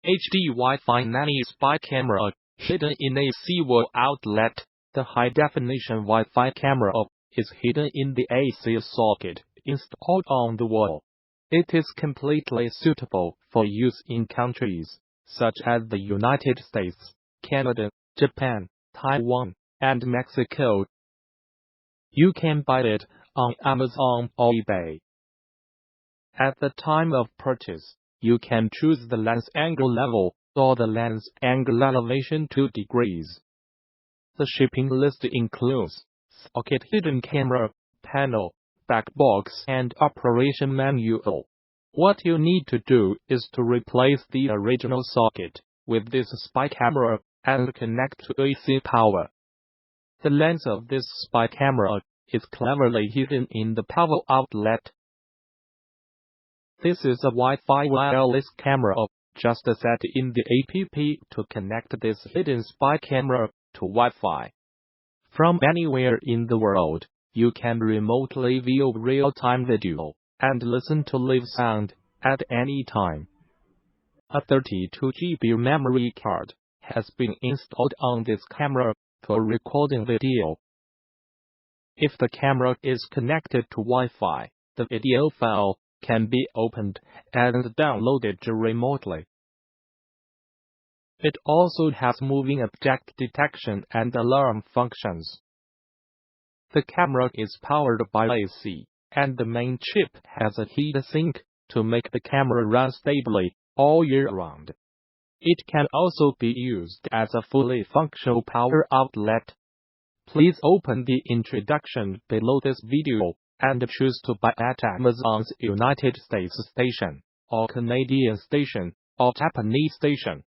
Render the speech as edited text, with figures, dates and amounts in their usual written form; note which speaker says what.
Speaker 1: HD Wi-Fi nanny spy camera, hidden in a C-wall outlet. The high-definition Wi-Fi camera is hidden in the AC socket installed on the wall. It is completely suitable for use in countries such as the United States, Canada, Japan, Taiwan, and Mexico. You can buy it on Amazon or eBay. At the time of purchase, you can choose the lens angle level or the lens angle elevation 2 degrees. The shipping list includes socket hidden camera, panel, back box and operation manual. What you need to do is to replace the original socket with this spy camera and connect to AC power. The lens of this spy camera is cleverly hidden in the power outlet. This is a Wi-Fi wireless camera. Just set in the app to connect this hidden spy camera to Wi-Fi. From anywhere in the world, you can remotely view real-time video and listen to live sound at any time. A 32 GB memory card has been installed on this camera for recording video. If the camera is connected to Wi-Fi, the video file can be opened and downloaded remotely. It also has moving object detection and alarm functions. The camera is powered by AC, and the main chip has a heat sink to make the camera run stably all year round. It can also be used as a fully functional power outlet. Please open the introduction below this video and choose to buy at Amazon's United States station, or Canadian station, or Japanese station.